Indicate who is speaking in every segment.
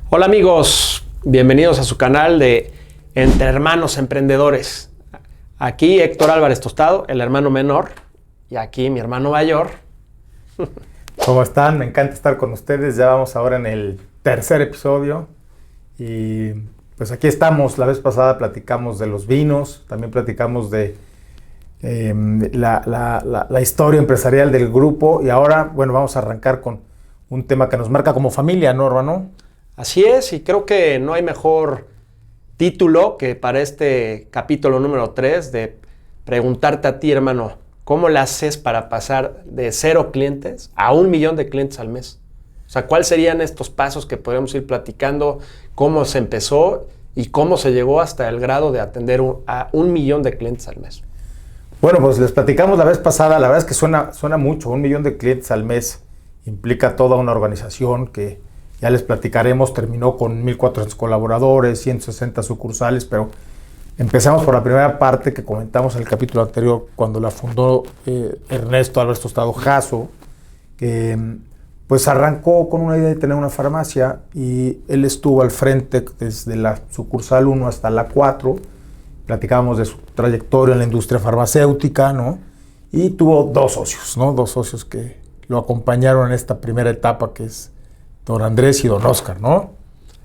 Speaker 1: Hola amigos, bienvenidos a su canal de Entre Hermanos Emprendedores. Aquí Héctor Álvarez Tostado, el hermano menor, y aquí mi hermano mayor.
Speaker 2: ¿Cómo están? Me encanta estar con ustedes. Ya vamos ahora en el tercer episodio. Y pues aquí estamos. La vez pasada platicamos de los vinos, también platicamos de la historia empresarial del grupo. Y ahora, bueno, vamos a arrancar con un tema que nos marca como familia, ¿no, hermano?
Speaker 1: Así es, y creo que no hay mejor título que para este capítulo número 3 de preguntarte a ti, hermano, ¿cómo le haces para pasar de 0 clientes a 1 millón de clientes al mes? O sea, ¿cuáles serían estos pasos que podemos ir platicando? ¿Cómo se empezó y cómo se llegó hasta el grado de atender a 1 millón de clientes al mes?
Speaker 2: Bueno, pues les platicamos la vez pasada. La verdad es que suena mucho. 1 millón de clientes al mes implica toda una organización que ya les platicaremos. Terminó con 1,400 colaboradores, 160 sucursales, pero empezamos por la primera parte que comentamos en el capítulo anterior, cuando la fundó Ernesto Álvarez Tostado Jasso, que pues arrancó con una idea de tener una farmacia y él estuvo al frente desde la sucursal 1 hasta la 4. Platicábamos de su trayectoria en la industria farmacéutica, ¿no? Y tuvo 2 socios, ¿no? 2 socios que lo acompañaron en esta primera etapa, que es don Andrés y don Oscar, ¿no?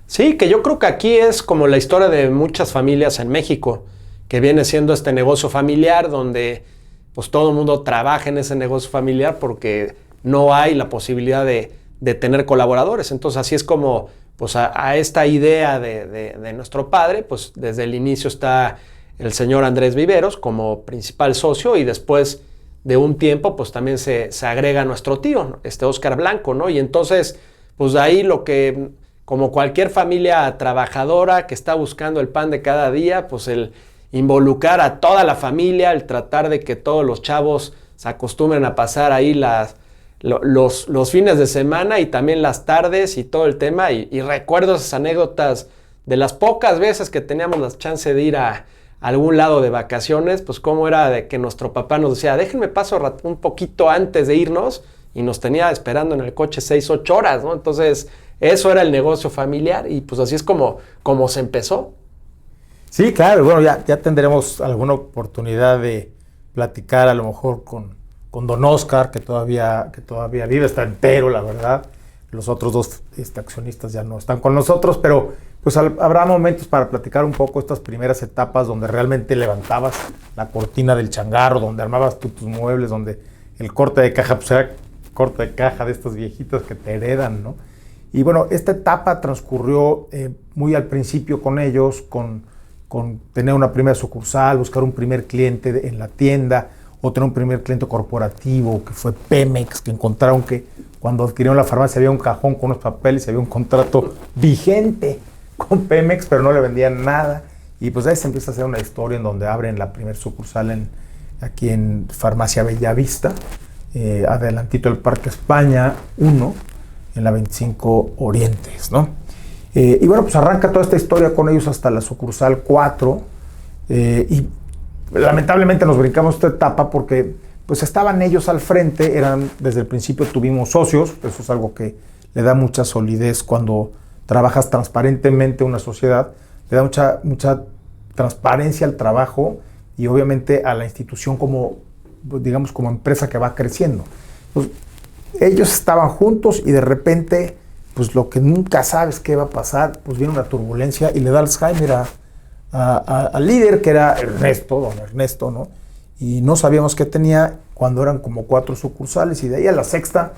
Speaker 1: Sí, que yo creo que aquí es como la historia de muchas familias en México, que viene siendo este negocio familiar donde pues todo el mundo trabaja en ese negocio familiar porque no hay la posibilidad de tener colaboradores. Entonces así es como pues a esta idea de nuestro padre, pues desde el inicio está el señor Andrés Viveros como principal socio, y después de un tiempo pues también se agrega nuestro tío, Oscar Blanco, ¿no? Y entonces pues de ahí lo que, como cualquier familia trabajadora que está buscando el pan de cada día, pues el involucrar a toda la familia, el tratar de que todos los chavos se acostumbren a pasar ahí los fines de semana y también las tardes y todo el tema. Y recuerdo esas anécdotas de las pocas veces que teníamos la chance de ir a algún lado de vacaciones, pues cómo era de que nuestro papá nos decía, déjenme paso un poquito antes de irnos, y nos tenía esperando en el coche 6-8 horas, ¿no? Entonces, eso era el negocio familiar y pues así es como se empezó.
Speaker 2: Sí, claro. Bueno, ya tendremos alguna oportunidad de platicar a lo mejor con don Oscar, que todavía vive, está entero, la verdad. Los otros 2 accionistas ya no están con nosotros, pero pues habrá momentos para platicar un poco estas primeras etapas donde realmente levantabas la cortina del changarro, donde armabas tú tus muebles, donde el corte de caja pues era corte de caja de estas viejitas que te heredan, ¿no? Y bueno, esta etapa transcurrió muy al principio con ellos, con tener una primera sucursal, buscar un primer cliente en la tienda, o tener un primer cliente corporativo, que fue Pemex, que encontraron que cuando adquirieron la farmacia había un cajón con unos papeles y había un contrato vigente con Pemex, pero no le vendían nada. Y pues ahí se empieza a hacer una historia en donde abren la primera sucursal aquí en Farmacia Bellavista, adelantito del Parque España 1, en la 25 Orientes, ¿no? Y bueno, pues arranca toda esta historia con ellos hasta la sucursal 4, y lamentablemente nos brincamos esta etapa porque pues estaban ellos al frente, desde el principio tuvimos socios. Eso es algo que le da mucha solidez cuando trabajas transparentemente una sociedad, le da mucha transparencia al trabajo y obviamente a la institución como empresa que va creciendo. Pues, ellos estaban juntos y de repente, pues lo que nunca sabes qué va a pasar, pues viene una turbulencia y le da Alzheimer al líder, que era don Ernesto, ¿no? Y no sabíamos qué tenía cuando eran como 4 sucursales, y de ahí a la sexta,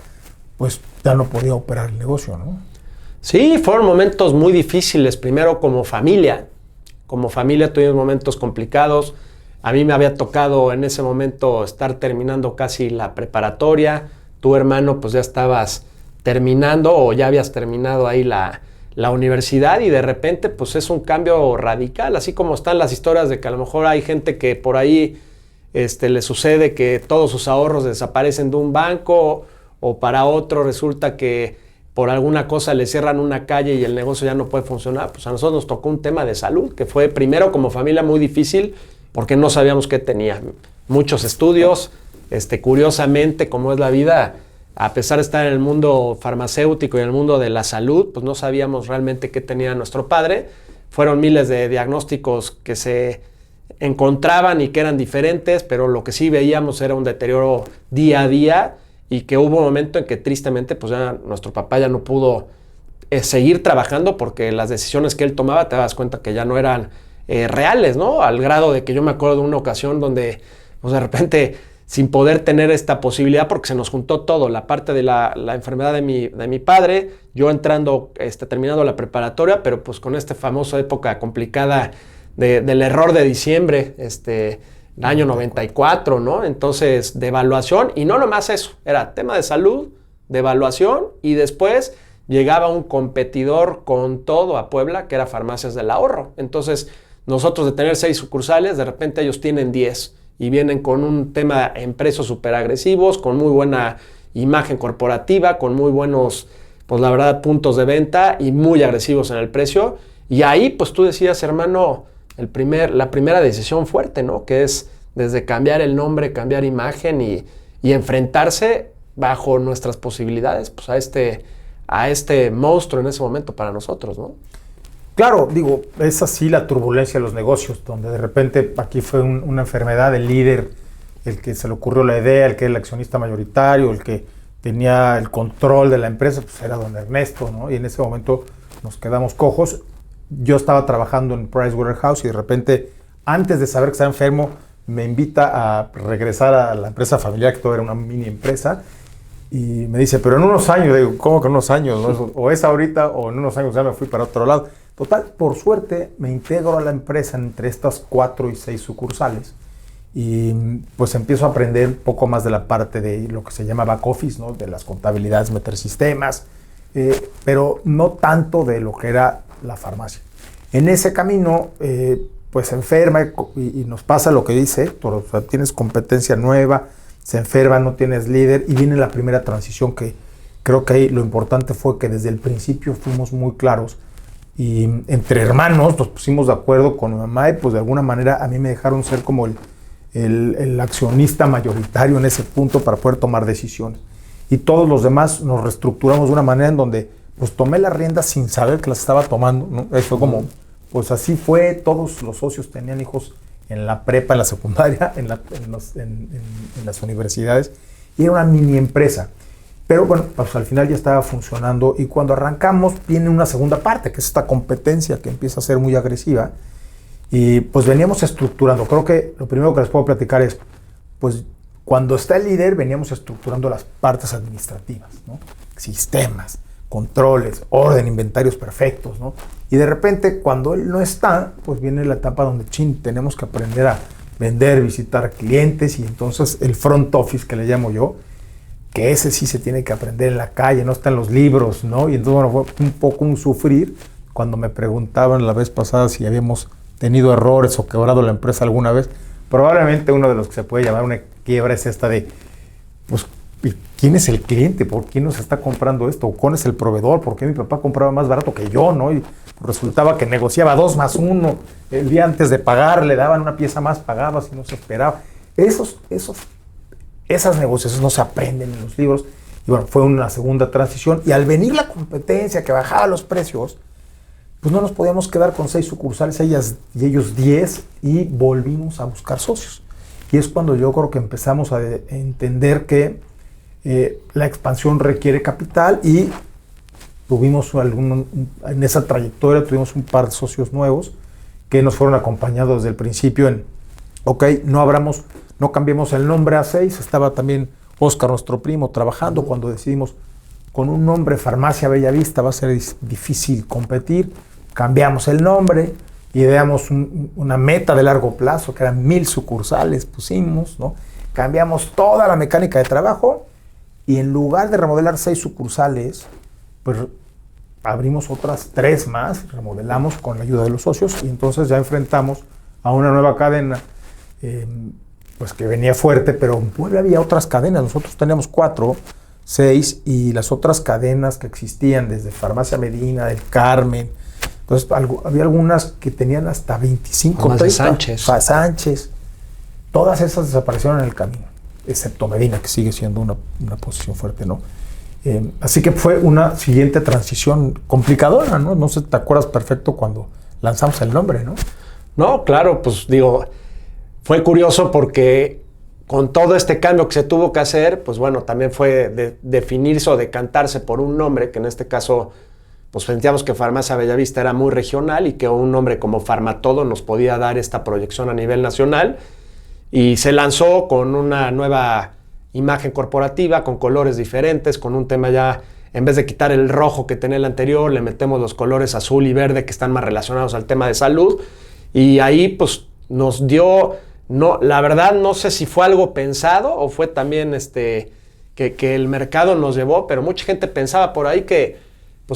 Speaker 2: pues ya no podía operar el negocio, ¿no?
Speaker 1: Sí, fueron momentos muy difíciles, primero como familia. Como familia tuvimos momentos complicados. A mí me había tocado en ese momento estar terminando casi la preparatoria. Tu hermano pues ya estabas terminando o ya habías terminado ahí la universidad, y de repente pues es un cambio radical, así como están las historias de que a lo mejor hay gente que por ahí le sucede que todos sus ahorros desaparecen de un banco, o para otro resulta que por alguna cosa le cierran una calle y el negocio ya no puede funcionar. Pues a nosotros nos tocó un tema de salud que fue primero como familia muy difícil porque no sabíamos qué tenía. Muchos estudios, curiosamente, como es la vida, a pesar de estar en el mundo farmacéutico y en el mundo de la salud, pues no sabíamos realmente qué tenía nuestro padre. Fueron miles de diagnósticos que se encontraban y que eran diferentes, pero lo que sí veíamos era un deterioro día a día y que hubo un momento en que tristemente pues ya nuestro papá ya no pudo seguir trabajando porque las decisiones que él tomaba te das cuenta que ya no eran reales, ¿no? Al grado de que yo me acuerdo de una ocasión donde pues de repente, sin poder tener esta posibilidad porque se nos juntó todo, la parte de la enfermedad de mi padre, yo entrando, terminando la preparatoria, pero pues con esta famosa época complicada del error de diciembre, el año 94, ¿no? Entonces, de evaluación, y no nomás eso, era tema de salud, de evaluación, y después llegaba un competidor con todo a Puebla, que era Farmacias del Ahorro. Entonces, nosotros de tener 6 sucursales, de repente ellos tienen 10, y vienen con un tema en precios súper agresivos, con muy buena imagen corporativa, con muy buenos, pues la verdad, puntos de venta, y muy agresivos en el precio. Y ahí, pues tú decías, hermano, la primera decisión fuerte, ¿no? Que es desde cambiar el nombre, cambiar imagen y enfrentarse bajo nuestras posibilidades, pues a este monstruo en ese momento para nosotros, ¿no?
Speaker 2: Claro, digo, es así la turbulencia de los negocios, donde de repente aquí fue una enfermedad, el líder, el que se le ocurrió la idea, el que era el accionista mayoritario, el que tenía el control de la empresa, pues era don Ernesto, ¿no? Y en ese momento nos quedamos cojos. Yo estaba trabajando en Pricewaterhouse y de repente, antes de saber que estaba enfermo, me invita a regresar a la empresa familiar, que todo era una mini empresa, y me dice, pero en unos años, digo, ¿cómo que en unos años? ¿No? O es ahorita o en unos años ya me fui para otro lado. Total, por suerte me integro a la empresa entre estas 4 y 6 sucursales y pues empiezo a aprender un poco más de la parte de lo que se llama back office, ¿no? De las contabilidades, meter sistemas, pero no tanto de lo que era la farmacia. En ese camino, pues se enferma y nos pasa lo que dice Héctor, o sea, tienes competencia nueva, se enferma, no tienes líder y viene la primera transición que creo que ahí lo importante fue que desde el principio fuimos muy claros y entre hermanos nos pusimos de acuerdo con mi mamá y pues de alguna manera a mí me dejaron ser como el accionista mayoritario en ese punto para poder tomar decisiones. Y todos los demás nos reestructuramos de una manera en donde pues tomé las riendas sin saber que las estaba tomando, ¿no? Eso como, pues así fue, todos los socios tenían hijos en la prepa, en la secundaria, en las universidades, y era una mini empresa. Pero bueno, pues al final ya estaba funcionando y cuando arrancamos viene una segunda parte, que es esta competencia que empieza a ser muy agresiva y pues veníamos estructurando. Creo que lo primero que les puedo platicar es, pues cuando está el líder veníamos estructurando las partes administrativas, ¿no? Sistemas, controles, orden, inventarios perfectos, ¿no? Y de repente cuando él no está, pues viene la etapa donde tenemos que aprender a vender, visitar clientes y entonces el front office que le llamo yo, que ese sí se tiene que aprender en la calle, no está en los libros, ¿no? Y entonces, bueno, fue un poco un sufrir cuando me preguntaban la vez pasada si habíamos tenido errores o quebrado la empresa alguna vez. Probablemente uno de los que se puede llamar una quiebra es esta de, pues, ¿quién es el cliente? ¿Por qué nos está comprando esto? ¿Cuál es el proveedor? ¿Por qué mi papá compraba más barato que yo, no? Y resultaba que negociaba 2 más 1. El día antes de pagar le daban una pieza más, pagaba si no se esperaba. Esas negociaciones no se aprenden en los libros. Y bueno, fue una segunda transición. Y al venir la competencia que bajaba los precios, pues no nos podíamos quedar con 6 sucursales, ellas y ellos 10, y volvimos a buscar socios. Y es cuando yo creo que empezamos a entender que la expansión requiere capital y tuvimos en esa trayectoria tuvimos un par de socios nuevos que nos fueron acompañados desde el principio en, no cambiemos el nombre a 6, estaba también Oscar, nuestro primo, trabajando cuando decidimos con un nombre Farmacia Bellavista va a ser difícil competir, cambiamos el nombre, ideamos una meta de largo plazo que eran 1000 sucursales, pusimos, ¿no? Cambiamos toda la mecánica de trabajo y en lugar de remodelar 6 sucursales, pues abrimos otras 3 más, remodelamos con la ayuda de los socios y entonces ya enfrentamos a una nueva cadena pues que venía fuerte, pero en Puebla había otras cadenas, nosotros teníamos 4, 6 y las otras cadenas que existían desde Farmacia Medina, del Carmen, entonces había algunas que tenían hasta 25,
Speaker 1: más
Speaker 2: 30,
Speaker 1: de Sánchez.
Speaker 2: Sánchez, todas esas desaparecieron en el camino. excepto Medina, que sigue siendo una posición fuerte, ¿no? Así que fue una siguiente transición complicadora, ¿no? No sé, te acuerdas perfecto cuando lanzamos el nombre, ¿no?
Speaker 1: No, claro, pues digo, fue curioso porque con todo este cambio que se tuvo que hacer, pues bueno, también fue definirse o decantarse por un nombre, que en este caso, pues sentíamos que Farmacia Bellavista era muy regional y que un nombre como Farmatodo nos podía dar esta proyección a nivel nacional. Y se lanzó con una nueva imagen corporativa, con colores diferentes, con un tema ya, en vez de quitar el rojo que tenía el anterior, le metemos los colores azul y verde que están más relacionados al tema de salud. Y ahí pues nos dio, no, la verdad no sé si fue algo pensado o fue también que el mercado nos llevó, pero mucha gente pensaba por ahí que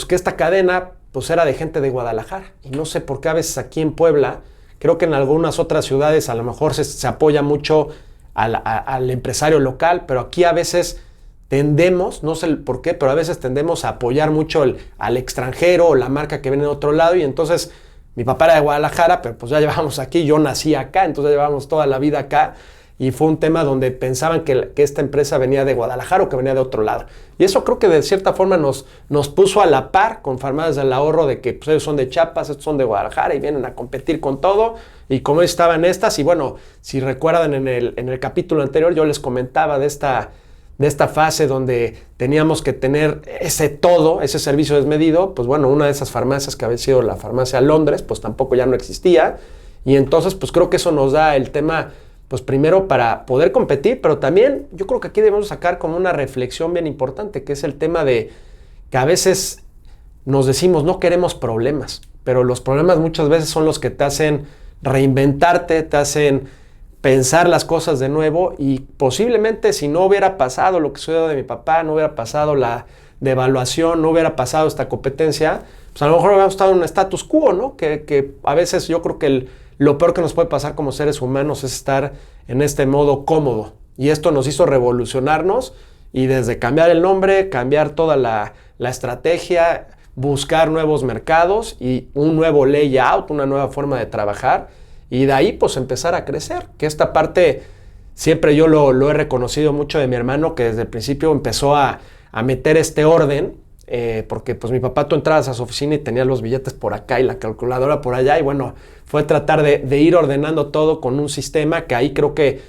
Speaker 1: esta cadena pues era de gente de Guadalajara. Y no sé por qué a veces aquí en Puebla, creo que en algunas otras ciudades a lo mejor se apoya mucho al empresario local, pero aquí a veces tendemos, no sé por qué, pero a veces tendemos a apoyar mucho al extranjero o la marca que viene de otro lado. Y entonces mi papá era de Guadalajara, pero pues ya llevamos aquí, yo nací acá, entonces ya llevamos toda la vida acá. Y fue un tema donde pensaban que esta empresa venía de Guadalajara o que venía de otro lado. Y eso creo que de cierta forma nos puso a la par con Farmacias del Ahorro, de que pues ellos son de Chiapas, estos son de Guadalajara y vienen a competir con todo. Y como estaban estas, y bueno, si recuerdan en el capítulo anterior yo les comentaba de esta fase donde teníamos que tener ese servicio desmedido. Pues bueno, una de esas farmacias que había sido la farmacia Londres, pues tampoco ya no existía. Y entonces pues creo que eso nos da el tema, pues primero para poder competir, pero también yo creo que aquí debemos sacar como una reflexión bien importante, que es el tema de que a veces nos decimos no queremos problemas, pero los problemas muchas veces son los que te hacen reinventarte, te hacen pensar las cosas de nuevo. Y posiblemente si no hubiera pasado lo que sucedió de mi papá, no hubiera pasado la devaluación, no hubiera pasado esta competencia, pues a lo mejor hubiéramos estado en un status quo, ¿no? Que a veces yo creo que lo peor que nos puede pasar como seres humanos es estar en este modo cómodo. Y esto nos hizo revolucionarnos y desde cambiar el nombre, cambiar toda la estrategia, buscar nuevos mercados y un nuevo layout, una nueva forma de trabajar. Y de ahí pues empezar a crecer. Que esta parte siempre yo lo he reconocido mucho de mi hermano, que desde el principio empezó a meter este orden. Porque pues mi papá, tú entrabas a su oficina y tenía los billetes por acá y la calculadora por allá, y bueno, fue tratar de ir ordenando todo con un sistema que ahí creo que,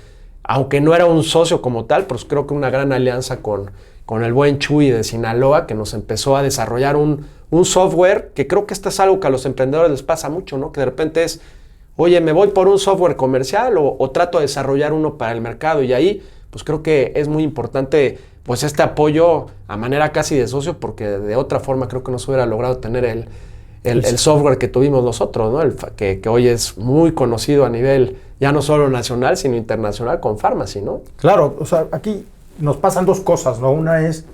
Speaker 1: aunque no era un socio como tal, pues creo que una gran alianza con el buen Chuy de Sinaloa, que nos empezó a desarrollar un software, que creo que esto es algo que a los emprendedores les pasa mucho, ¿no? Que de repente es, oye, me voy por un software comercial o trato de desarrollar uno para el mercado, y ahí pues creo que es muy importante pues este apoyo a manera casi de socio, porque de otra forma creo que no se hubiera logrado tener el software que tuvimos nosotros, ¿no? Que hoy es muy conocido a nivel ya no solo nacional, sino internacional con Pharmacy, ¿no?
Speaker 2: Claro, o sea, aquí nos pasan dos cosas, ¿no? Una es,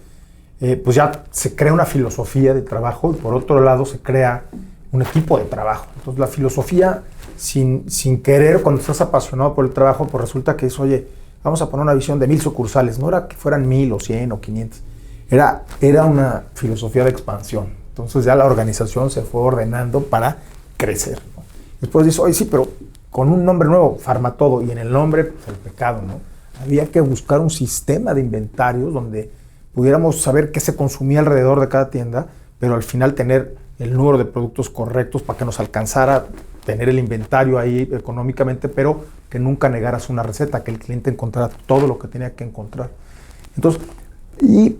Speaker 2: pues ya se crea una filosofía de trabajo, y por otro lado se crea un equipo de trabajo. Entonces la filosofía, sin querer, cuando estás apasionado por el trabajo, pues resulta que es, oye, vamos a poner una visión de 1000 sucursales. No era que fueran 1000 o 100 o 500. Era una filosofía de expansión. Entonces ya la organización se fue ordenando para crecer, ¿no? Después dice, oye, sí, pero con un nombre nuevo, Farmatodo, y en el nombre, pues el pecado, ¿no? Había que buscar un sistema de inventarios donde pudiéramos saber qué se consumía alrededor de cada tienda, pero al final tener el número de productos correctos para que nos alcanzara tener el inventario ahí económicamente, pero que nunca negaras una receta, que el cliente encontrara todo lo que tenía que encontrar. Entonces, y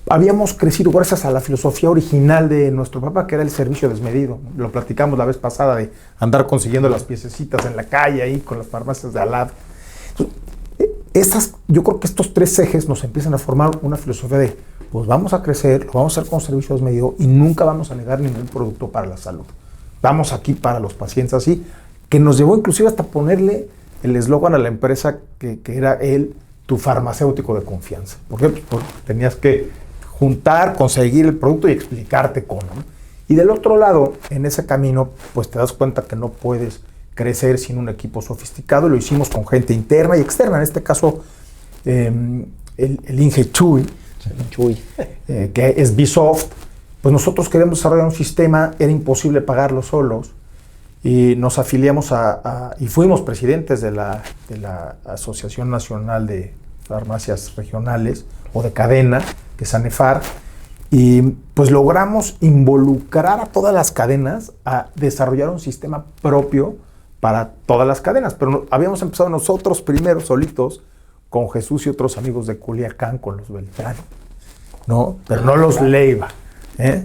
Speaker 2: habíamos crecido gracias a la filosofía original de nuestro papá, que era el servicio desmedido. Lo platicamos la vez pasada, de andar consiguiendo las piececitas en la calle ahí con las farmacias de al lado. Entonces, yo creo que estos tres ejes nos empiezan a formar una filosofía de, pues vamos a crecer, lo vamos a hacer con servicio desmedido y nunca vamos a negar ningún producto para la salud. Vamos aquí para los pacientes así, que nos llevó inclusive hasta ponerle el eslogan a la empresa que era tu farmacéutico de confianza. ¿Por qué? Pues porque tenías que juntar, conseguir el producto y explicarte cómo, ¿no? Y del otro lado, en ese camino, pues te das cuenta que no puedes crecer sin un equipo sofisticado, y lo hicimos con gente interna y externa. En este caso, el Inge Chuy, que es Bsoft, pues nosotros queremos desarrollar un sistema, era imposible pagarlo solos, y nos afiliamos y fuimos presidentes de la Asociación Nacional de farmacias regionales o de cadena, que es ANEFAR, y pues logramos involucrar a todas las cadenas a desarrollar un sistema propio para todas las cadenas. Pero habíamos empezado nosotros primero, solitos, con Jesús y otros amigos de Culiacán, con los Beltrán, ¿no? Pero no los Leiva, ¿eh?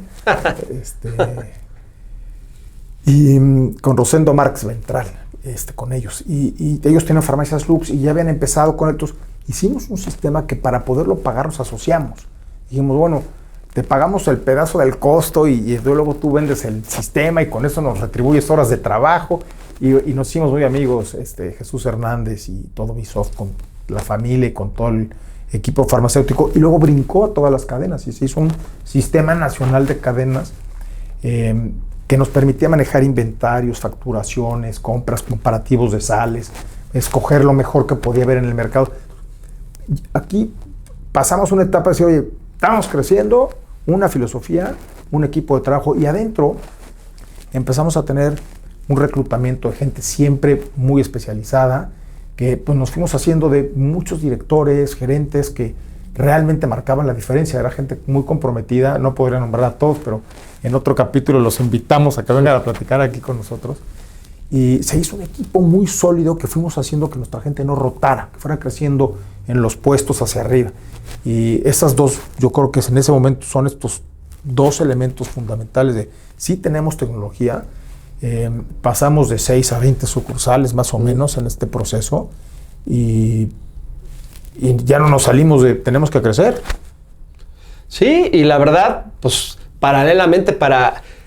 Speaker 2: Y con Rosendo Márquez Ventral, con ellos. Y ellos tienen farmacias Lux y ya habían empezado con estos. Hicimos un sistema que para poderlo pagar nos asociamos. Dijimos, bueno, te pagamos el pedazo del costo y luego tú vendes el sistema y con eso nos retribuyes horas de trabajo. Y nos hicimos muy amigos, Jesús Hernández y todo Bisoft, con la familia y con todo el equipo farmacéutico. Y luego brincó a todas las cadenas y se hizo un sistema nacional de cadenas que nos permitía manejar inventarios, facturaciones, compras, comparativos de sales, escoger lo mejor que podía haber en el mercado. Aquí pasamos una etapa de decir, oye, estamos creciendo, una filosofía, un equipo de trabajo, y adentro empezamos a tener un reclutamiento de gente siempre muy especializada, que pues, nos fuimos haciendo de muchos directores, gerentes que realmente marcaban la diferencia. Era gente muy comprometida, no podría nombrar a todos, pero en otro capítulo los invitamos a que vengan a platicar aquí con nosotros. Y se hizo un equipo muy sólido que fuimos haciendo que nuestra gente no rotara, que fuera creciendo en los puestos hacia arriba. Y esas dos, yo creo que en ese momento son estos dos elementos fundamentales de sí tenemos tecnología, pasamos de 6 a 20 sucursales más o menos en este proceso y ya no nos salimos de tenemos que crecer.
Speaker 1: Sí, y la verdad, pues paralelamente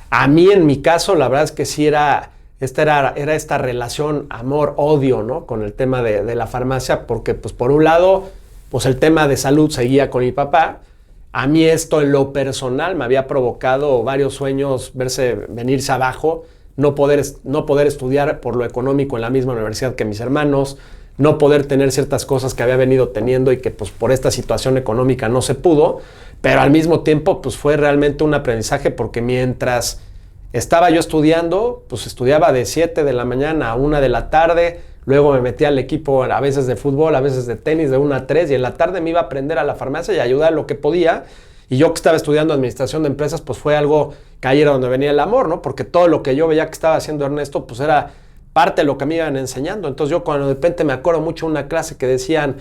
Speaker 1: a mí en mi caso, la verdad es que sí era esta relación amor-odio, ¿no? Con el tema de la farmacia, porque pues por un lado, pues el tema de salud seguía con mi papá. A mí esto en lo personal me había provocado varios sueños, venirse abajo, no poder estudiar por lo económico en la misma universidad que mis hermanos, no poder tener ciertas cosas que había venido teniendo y que pues por esta situación económica no se pudo, pero al mismo tiempo pues fue realmente un aprendizaje porque mientras estaba yo estudiando, pues estudiaba de 7 de la mañana a 1 de la tarde, luego me metía al equipo a veces de fútbol, a veces de tenis de 1 a 3 y en la tarde me iba a aprender a la farmacia y a ayudar lo que podía. Y yo que estaba estudiando administración de empresas, pues fue algo que ahí era donde venía el amor, ¿no? Porque todo lo que yo veía que estaba haciendo Ernesto, pues era parte de lo que me iban enseñando. Entonces yo cuando de repente me acuerdo mucho de una clase que decían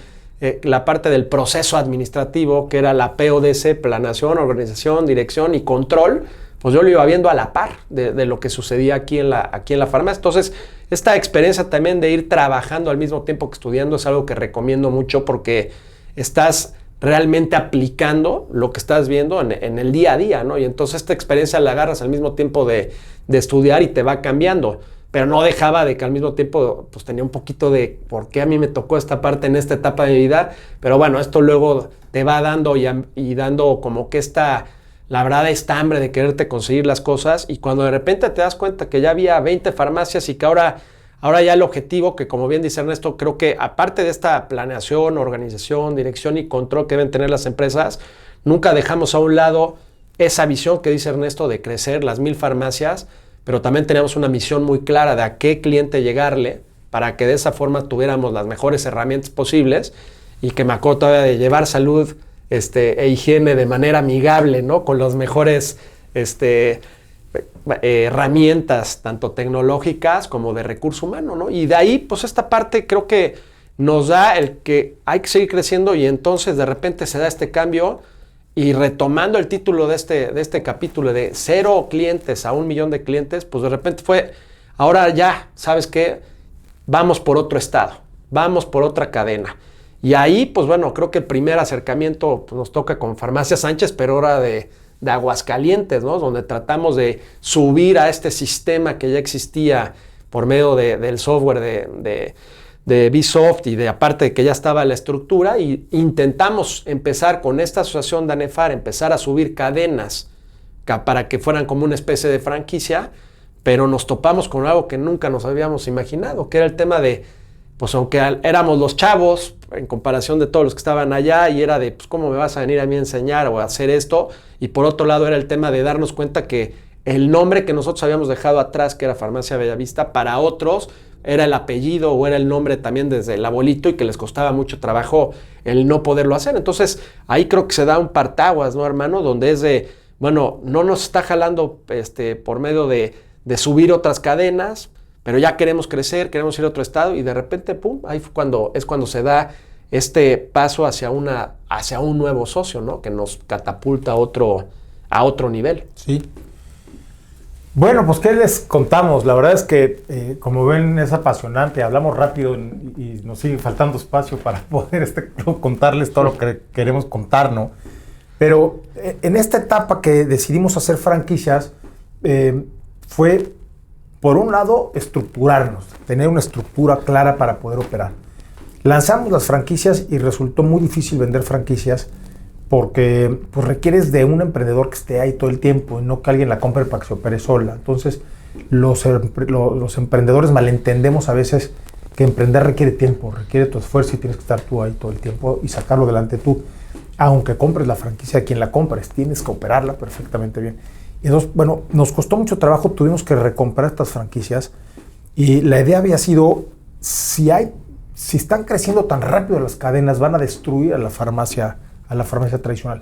Speaker 1: la parte del proceso administrativo, que era la PODC, planeación, organización, dirección y control, pues yo lo iba viendo a la par de lo que sucedía aquí en la farmacia. Entonces, esta experiencia también de ir trabajando al mismo tiempo que estudiando es algo que recomiendo mucho porque estás realmente aplicando lo que estás viendo en el día a día, ¿no? Y entonces esta experiencia la agarras al mismo tiempo de estudiar y te va cambiando. Pero no dejaba de que al mismo tiempo pues tenía un poquito de por qué a mí me tocó esta parte en esta etapa de mi vida. Pero bueno, esto luego te va dando y dando como que la verdad, esta hambre de quererte conseguir las cosas. Y cuando de repente te das cuenta que ya había 20 farmacias y que ahora ya el objetivo, que como bien dice Ernesto, creo que aparte de esta planeación, organización, dirección y control que deben tener las empresas, nunca dejamos a un lado esa visión que dice Ernesto de crecer las 1000 farmacias, pero también teníamos una misión muy clara de a qué cliente llegarle para que de esa forma tuviéramos las mejores herramientas posibles y que me acuerdo todavía de llevar salud e higiene de manera amigable, ¿no? Con las mejores herramientas, tanto tecnológicas como de recurso humano, ¿no? Y de ahí, pues esta parte creo que nos da el que hay que seguir creciendo y entonces de repente se da este cambio y retomando el título de este capítulo de 0 clientes a 1 millón de clientes, pues de repente fue, ahora ya, ¿sabes qué? Vamos por otro estado, vamos por otra cadena. Y ahí, pues bueno, creo que el primer acercamiento pues, nos toca con Farmacia Sánchez, pero ahora de Aguascalientes, ¿no? Donde tratamos de subir a este sistema que ya existía por medio del software de Bisoft y de aparte de que ya estaba la estructura y intentamos empezar con esta asociación de ANEFAR, empezar a subir cadenas para que fueran como una especie de franquicia, pero nos topamos con algo que nunca nos habíamos imaginado, que era el tema de, pues aunque éramos los chavos en comparación de todos los que estaban allá y era de, pues cómo me vas a venir a mí a enseñar o a hacer esto, y por otro lado era el tema de darnos cuenta que el nombre que nosotros habíamos dejado atrás, que era Farmacia Bellavista, para otros era el apellido o era el nombre también desde el abuelito y que les costaba mucho trabajo el no poderlo hacer. Entonces, ahí creo que se da un partaguas, ¿no, hermano? Donde es de, bueno, no nos está jalando por medio de subir otras cadenas, pero ya queremos crecer, queremos ir a otro estado y de repente, pum, ahí es cuando se da este paso hacia un nuevo socio, ¿no? Que nos catapulta a otro nivel.
Speaker 2: Sí. Bueno, pues ¿qué les contamos? La verdad es que, como ven, es apasionante. Hablamos rápido y nos sigue faltando espacio para poder contarles todo lo que queremos contar, ¿no? Pero en esta etapa que decidimos hacer franquicias, fue, por un lado, estructurarnos, tener una estructura clara para poder operar. Lanzamos las franquicias y resultó muy difícil vender franquicias porque pues, requieres de un emprendedor que esté ahí todo el tiempo y no que alguien la compre para que se opere sola. Entonces, los emprendedores malentendemos a veces que emprender requiere tiempo, requiere tu esfuerzo y tienes que estar tú ahí todo el tiempo y sacarlo adelante tú. Aunque compres la franquicia de quien la compres, tienes que operarla perfectamente bien. Y entonces, bueno, nos costó mucho trabajo, tuvimos que recomprar estas franquicias y la idea había sido, si están creciendo tan rápido las cadenas, van a destruir a la farmacia tradicional.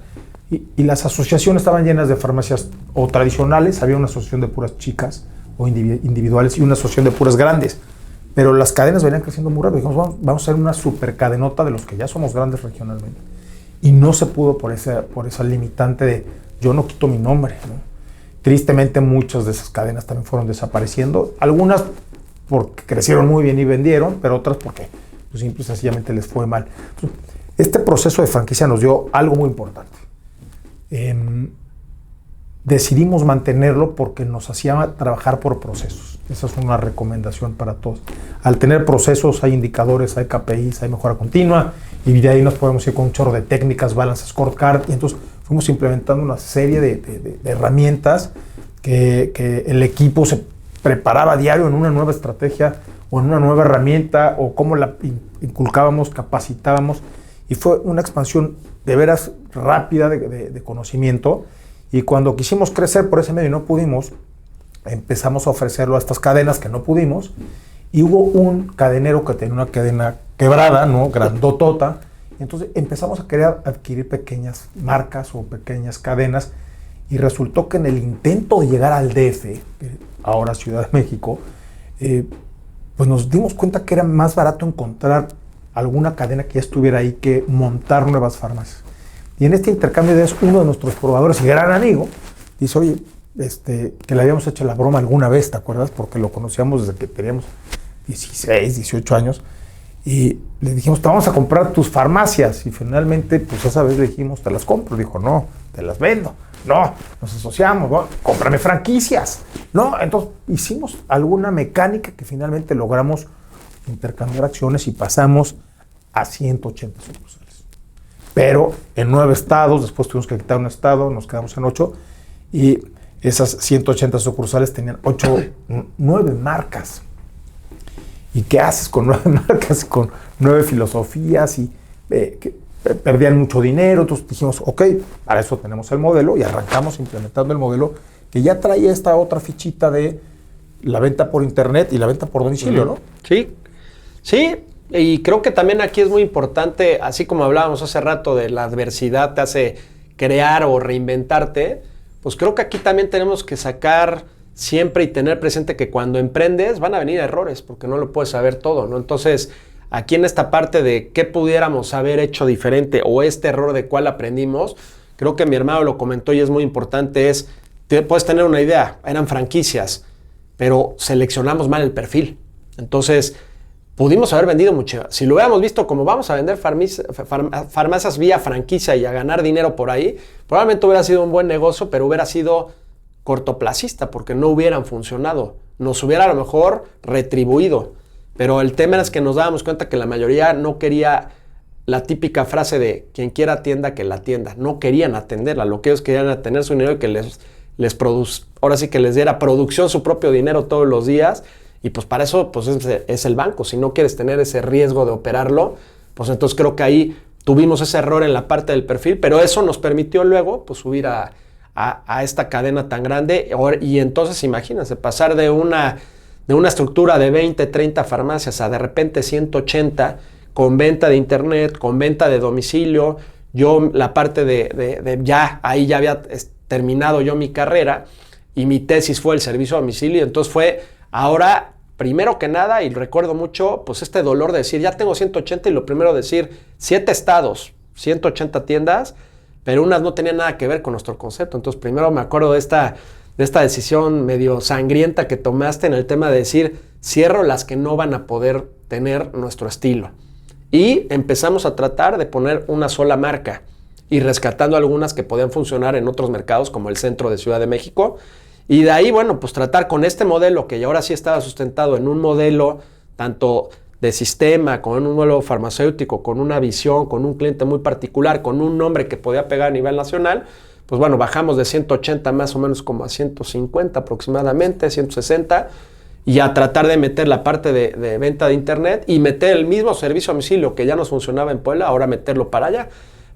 Speaker 2: Y las asociaciones estaban llenas de farmacias o tradicionales, había una asociación de puras chicas o individuales y una asociación de puras grandes. Pero las cadenas venían creciendo muy rápido. Dijimos, vamos a hacer una super cadenota de los que ya somos grandes regionalmente. Y no se pudo por esa limitante de yo no quito mi nombre, ¿no? Tristemente muchas de esas cadenas también fueron desapareciendo. Algunas porque crecieron muy bien y vendieron, pero otras porque pues, simple y sencillamente les fue mal. Entonces, este proceso de franquicia nos dio algo muy importante. Decidimos mantenerlo porque nos hacía trabajar por procesos. Esa es una recomendación para todos. Al tener procesos hay indicadores, hay KPIs, hay mejora continua y de ahí nos podemos ir con un chorro de técnicas, balance scorecard, y entonces fuimos implementando una serie de herramientas que el equipo se preparaba a diario en una nueva estrategia o en una nueva herramienta o cómo la inculcábamos, capacitábamos, y fue una expansión de veras rápida de conocimiento. Y cuando quisimos crecer por ese medio y no pudimos, empezamos a ofrecerlo a estas cadenas que no pudimos, y hubo un cadenero que tenía una cadena quebrada, ¿no? Grandotota. Entonces empezamos a querer adquirir pequeñas marcas o pequeñas cadenas, y resultó que en el intento de llegar al DF, ahora Ciudad de México, pues nos dimos cuenta que era más barato encontrar alguna cadena que ya estuviera ahí que montar nuevas farmacias. Y en este intercambio de ideas, uno de nuestros probadores y gran amigo dice, oye, que le habíamos hecho la broma alguna vez, ¿te acuerdas? Porque lo conocíamos desde que teníamos 16, 18 años. Y le dijimos, te vamos a comprar tus farmacias. Y finalmente, pues esa vez le dijimos, te las compro. Dijo, no, te las vendo. No, nos asociamos, no, cómprame franquicias. No, entonces hicimos alguna mecánica que finalmente logramos intercambiar acciones y pasamos a 180 sucursales. Pero en 9 estados, después tuvimos que quitar un estado, nos quedamos en 8, y esas 180 sucursales tenían 9 marcas. ¿Y qué haces con 9 marcas, con 9 filosofías? Y que perdían mucho dinero. Entonces dijimos, ok, para eso tenemos el modelo, y arrancamos implementando el modelo que ya traía esta otra fichita de la venta por internet y la venta por domicilio, ¿no?
Speaker 1: Sí, sí. Y creo que también aquí es muy importante, así como hablábamos hace rato de la adversidad te hace crear o reinventarte, pues creo que aquí también tenemos que sacar siempre y tener presente que cuando emprendes van a venir errores, porque no lo puedes saber todo, ¿no? Entonces, aquí en esta parte de qué pudiéramos haber hecho diferente o este error de cuál aprendimos, creo que mi hermano lo comentó y es muy importante, puedes tener una idea, eran franquicias, pero seleccionamos mal el perfil. Entonces, pudimos haber vendido mucho. Si lo hubiéramos visto como vamos a vender farmacias vía franquicia y a ganar dinero por ahí, probablemente hubiera sido un buen negocio, pero hubiera sido cortoplacista porque no hubieran funcionado. Nos hubiera a lo mejor retribuido. Pero el tema es que nos dábamos cuenta que la mayoría no quería la típica frase de quien quiera atienda, que la atienda. No querían atenderla. Lo que ellos querían era tener su dinero y que ahora sí que les diera producción su propio dinero todos los días. Y pues para eso pues es el banco. Si no quieres tener ese riesgo de operarlo, pues entonces creo que ahí tuvimos ese error en la parte del perfil, pero eso nos permitió luego pues subir a esta cadena tan grande. Y entonces imagínense, pasar de de una estructura de 20, 30 farmacias a de repente 180, con venta de internet, con venta de domicilio. Yo la parte ahí ya había terminado yo mi carrera y mi tesis fue el servicio a domicilio. Entonces fue ahora, primero que nada, y recuerdo mucho, pues este dolor de decir, ya tengo 180 y lo primero decir, 7 estados, 180 tiendas, pero unas no tenían nada que ver con nuestro concepto. Entonces primero me acuerdo de esta decisión medio sangrienta que tomaste en el tema de decir, cierro las que no van a poder tener nuestro estilo. Y empezamos a tratar de poner una sola marca y rescatando algunas que podían funcionar en otros mercados como el centro de Ciudad de México. Y de ahí, bueno, pues tratar con este modelo que ya ahora sí estaba sustentado en un modelo tanto de sistema, con un modelo farmacéutico, con una visión, con un cliente muy particular, con un nombre que podía pegar a nivel nacional, pues bueno, bajamos de 180 más o menos como a 150 aproximadamente, 160, y a tratar de meter la parte de venta de internet y meter el mismo servicio a domicilio que ya nos funcionaba en Puebla, ahora meterlo para allá.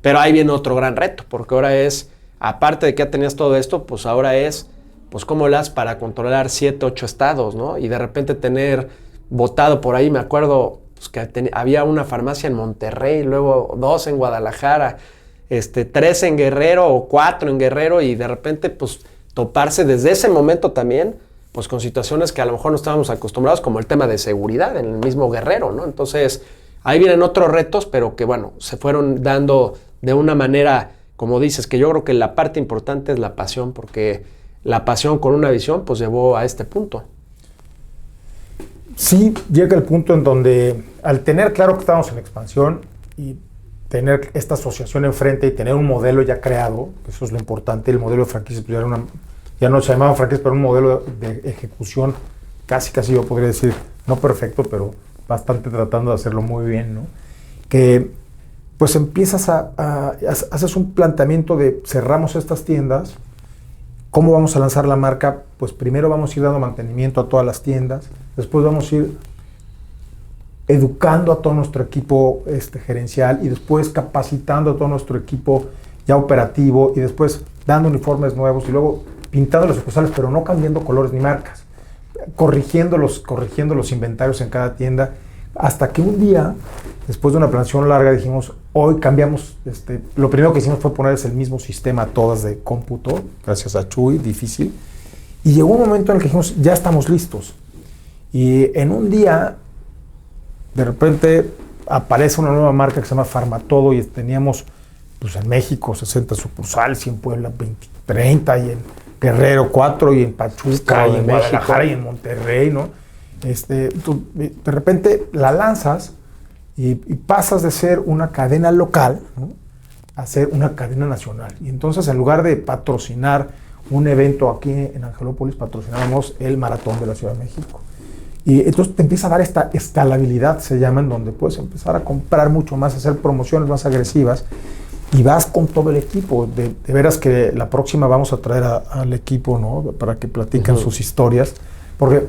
Speaker 1: Pero ahí viene otro gran reto, porque ahora es, aparte de que ya tenías todo esto, pues ahora es, pues cómo las para controlar 7, 8 estados, ¿no? Y de repente tener votado por ahí, me acuerdo pues, que había una farmacia en Monterrey, luego 2 en Guadalajara, 3 en Guerrero o 4 en Guerrero, y de repente pues toparse desde ese momento también pues con situaciones que a lo mejor no estábamos acostumbrados, como el tema de seguridad en el mismo Guerrero, ¿no? Entonces, ahí vienen otros retos, pero que, bueno, se fueron dando de una manera, como dices, que yo creo que la parte importante es la pasión, porque la pasión con una visión, pues llevó a este punto.
Speaker 2: Sí, llega el punto en donde, al tener claro que estábamos en expansión y tener esta asociación enfrente y tener un modelo ya creado, que eso es lo importante, el modelo de franquicia, pues ya no se llamaba franquicia, pero un modelo de ejecución casi yo podría decir, no perfecto, pero bastante tratando de hacerlo muy bien, ¿no? Que pues empiezas haces un planteamiento de cerramos estas tiendas, ¿cómo vamos a lanzar la marca? Pues primero vamos a ir dando mantenimiento a todas las tiendas, después vamos a ir educando a todo nuestro equipo gerencial y después capacitando a todo nuestro equipo ya operativo y después dando uniformes nuevos y luego pintando los sucursales, pero no cambiando colores ni marcas, corrigiendo los inventarios en cada tienda, hasta que un día, después de una planeación larga, dijimos, hoy cambiamos, lo primero que hicimos fue ponerles el mismo sistema a todas de cómputo, gracias a Chuy, difícil, y llegó un momento en el que dijimos, ya estamos listos, y en un día, de repente, aparece una nueva marca que se llama Farmatodo, y teníamos, pues en México, 60 sucursales, y en Puebla 30, y en Guerrero 4, y en Pachuca, y en Guadalajara, y en Monterrey, ¿no? De repente la lanzas y pasas de ser una cadena local, ¿no?, a ser una cadena nacional. Y entonces, en lugar de patrocinar un evento aquí en Angelópolis, patrocinábamos el Maratón de la Ciudad de México. Y entonces te empieza a dar esta escalabilidad, se llama, en donde puedes empezar a comprar mucho más, hacer promociones más agresivas. Y vas con todo el equipo. De veras que la próxima vamos a traer al equipo, ¿no?, para que platiquen sus historias. Porque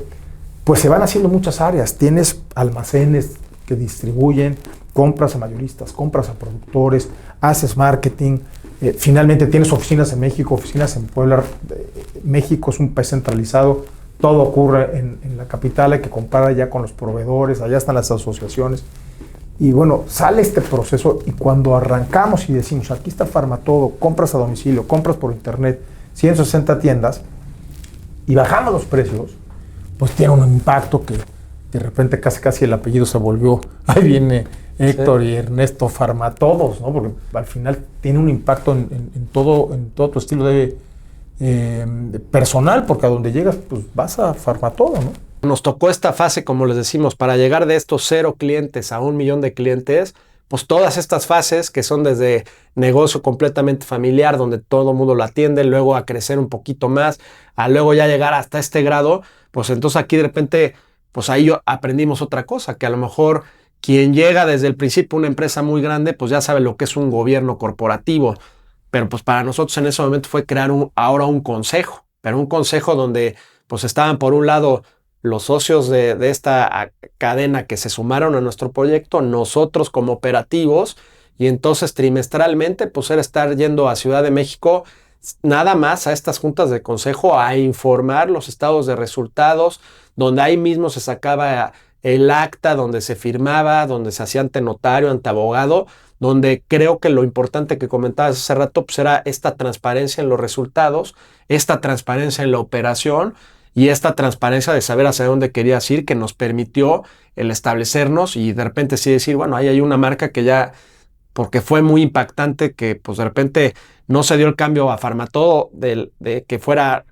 Speaker 2: pues se van haciendo muchas áreas. Tienes almacenes que distribuyen, compras a mayoristas, compras a productores, haces marketing. Finalmente tienes oficinas en México, oficinas en Puebla. México es un país centralizado. Todo ocurre en la capital. Hay que comprar allá con los proveedores. Allá están las asociaciones. Y bueno, sale este proceso y cuando arrancamos y decimos, aquí está Farmatodo, compras a domicilio, compras por internet, 160 tiendas, y bajamos los precios, pues tiene un impacto que de repente casi el apellido se volvió, ahí viene Héctor y Ernesto Farmatodos, ¿no? Porque al final tiene un impacto en todo tu estilo de personal, porque a donde llegas, pues vas a Farmatodo, ¿no?
Speaker 1: Nos tocó esta fase, como les decimos, para llegar de estos 0 clientes a 1 millón de clientes, pues todas estas fases que son desde negocio completamente familiar, donde todo el mundo lo atiende, luego a crecer un poquito más, a luego ya llegar hasta este grado, pues entonces aquí de repente, pues ahí aprendimos otra cosa, que a lo mejor quien llega desde el principio a una empresa muy grande, pues ya sabe lo que es un gobierno corporativo, pero pues para nosotros en ese momento fue crear ahora un consejo, pero un consejo donde pues estaban por un lado los socios de esta cadena que se sumaron a nuestro proyecto, nosotros como operativos, y entonces trimestralmente pues era estar yendo a Ciudad de México nada más a estas juntas de consejo a informar los estados de resultados, donde ahí mismo se sacaba el acta, donde se firmaba, donde se hacía ante notario, ante abogado, donde creo que lo importante que comentabas hace rato pues era esta transparencia en los resultados, esta transparencia en la operación y esta transparencia de saber hacia dónde querías ir, que nos permitió el establecernos y de repente sí decir, bueno, ahí hay una marca que ya, porque fue muy impactante que pues de repente no se dio el cambio a Farmatodo de que fuera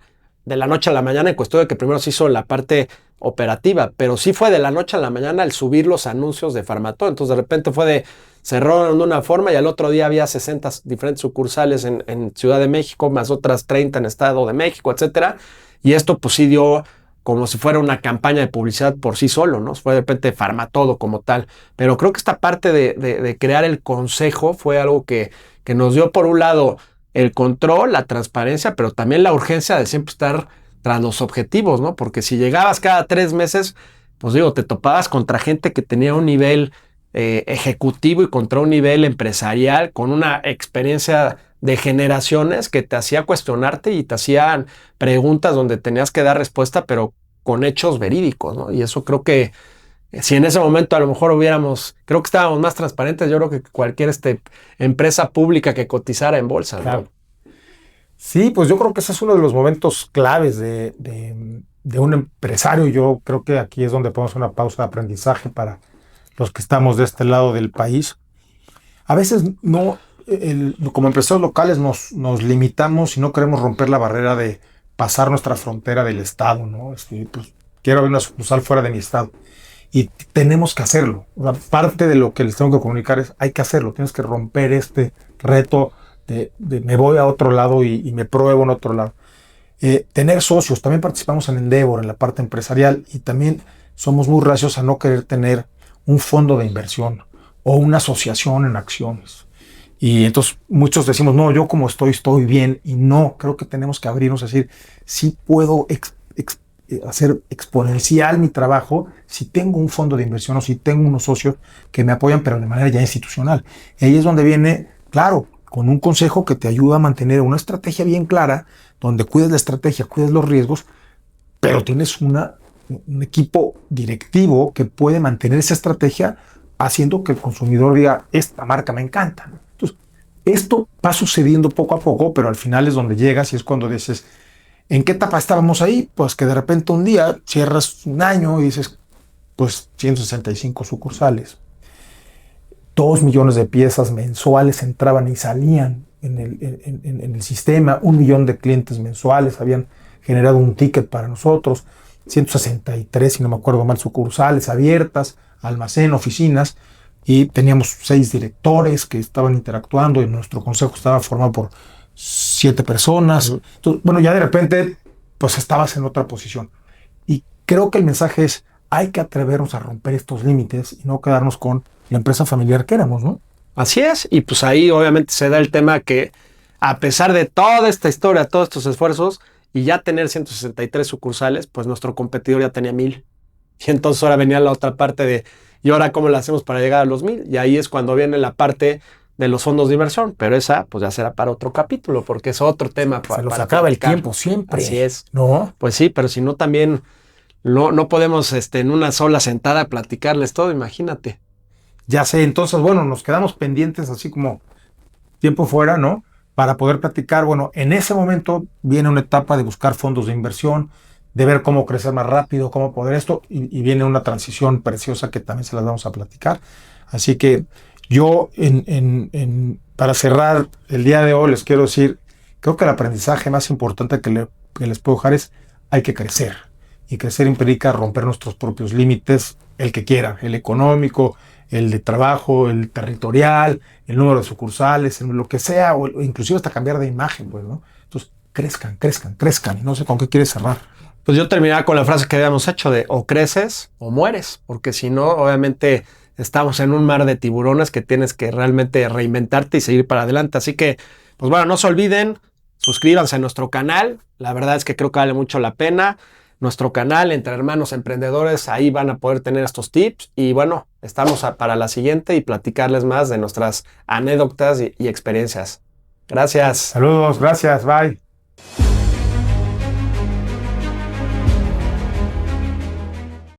Speaker 1: de la noche a la mañana, en cuestión de que primero se hizo la parte operativa, pero sí fue de la noche a la mañana el subir los anuncios de Farmatodo. Entonces de repente fue de cerraron de una forma y al otro día había 60 diferentes sucursales en Ciudad de México, más otras 30 en Estado de México, etcétera. Y esto pues sí dio como si fuera una campaña de publicidad por sí solo, ¿no? Fue de repente Farmatodo como tal. Pero creo que esta parte de crear el consejo fue algo que nos dio por un lado el control, la transparencia, pero también la urgencia de siempre estar tras los objetivos, ¿no? Porque si llegabas cada 3 meses, pues digo, te topabas contra gente que tenía un nivel ejecutivo y contra un nivel empresarial con una experiencia de generaciones que te hacía cuestionarte y te hacían preguntas donde tenías que dar respuesta, pero con hechos verídicos, ¿no? Y eso creo que si en ese momento a lo mejor creo que estábamos más transparentes, yo creo que cualquier empresa pública que cotizara en bolsa,
Speaker 2: Claro.
Speaker 1: ¿no?
Speaker 2: Sí, pues yo creo que ese es uno de los momentos claves de un empresario. Yo creo que aquí es donde ponemos una pausa de aprendizaje para los que estamos de este lado del país. A veces no, como empresarios locales nos limitamos y no queremos romper la barrera de pasar nuestra frontera del estado, ¿no? Pues, quiero abrir una sucursal fuera de mi estado. Y tenemos que hacerlo. O sea, parte de lo que les tengo que comunicar es hay que hacerlo. Tienes que romper este reto de me voy a otro lado y me pruebo en otro lado. Tener socios. También participamos en Endeavor, en la parte empresarial, y también somos muy reacios a no querer tener un fondo de inversión o una asociación en acciones. Y entonces muchos decimos, no, yo como estoy bien. Y no, creo que tenemos que abrirnos a decir, sí puedo hacer exponencial mi trabajo si tengo un fondo de inversión o si tengo unos socios que me apoyan, pero de manera ya institucional. Y ahí es donde viene, claro, con un consejo que te ayuda a mantener una estrategia bien clara, donde cuides la estrategia, cuides los riesgos, pero tienes un equipo directivo que puede mantener esa estrategia haciendo que el consumidor diga, esta marca me encanta. Entonces, esto va sucediendo poco a poco, pero al final es donde llegas y es cuando dices, ¿en qué etapa estábamos ahí? Pues que de repente un día cierras un año y dices, pues 165 sucursales. 2 millones de piezas mensuales entraban y salían en el sistema. 1 millón de clientes mensuales habían generado un ticket para nosotros. 163, si no me acuerdo mal, sucursales abiertas, almacén, oficinas. Y teníamos 6 directores que estaban interactuando y nuestro consejo estaba formado por 7 personas. Entonces, bueno, ya de repente, pues estabas en otra posición. Y creo que el mensaje es, hay que atrevernos a romper estos límites y no quedarnos con la empresa familiar que éramos, ¿no?
Speaker 1: Así es, y pues ahí obviamente se da el tema que a pesar de toda esta historia, todos estos esfuerzos, y ya tener 163 sucursales, pues nuestro competidor ya tenía 1000. Y entonces ahora venía la otra parte de, ¿y ahora cómo lo hacemos para llegar a los 1000? Y ahí es cuando viene la parte de los fondos de inversión, pero esa pues ya será para otro capítulo, porque es otro tema.
Speaker 2: Se nos acaba el tiempo siempre.
Speaker 1: Así es.
Speaker 2: ¿No?
Speaker 1: Pues sí, pero si no también no podemos en una sola sentada platicarles todo, imagínate.
Speaker 2: Ya sé, entonces, bueno, nos quedamos pendientes así como tiempo fuera, ¿no? Para poder platicar, bueno, en ese momento viene una etapa de buscar fondos de inversión, de ver cómo crecer más rápido, cómo poder esto, y viene una transición preciosa que también se las vamos a platicar. Así que yo, para cerrar el día de hoy, les quiero decir, creo que el aprendizaje más importante que les puedo dejar es, hay que crecer. Y crecer implica romper nuestros propios límites, el que quiera, el económico, el de trabajo, el territorial, el número de sucursales, lo que sea, o inclusive hasta cambiar de imagen, pues, ¿no? Entonces, crezcan, y no sé con qué quieres cerrar.
Speaker 1: Pues yo terminaba con la frase que habíamos hecho de o creces o mueres, porque si no, obviamente estamos en un mar de tiburones que tienes que realmente reinventarte y seguir para adelante. Así que, pues bueno, no se olviden, suscríbanse a nuestro canal, la verdad es que creo que vale mucho la pena. Nuestro canal Entre Hermanos Emprendedores, ahí van a poder tener estos tips y bueno, estamos para la siguiente y platicarles más de nuestras anécdotas y experiencias. Gracias.
Speaker 2: Saludos, gracias, bye.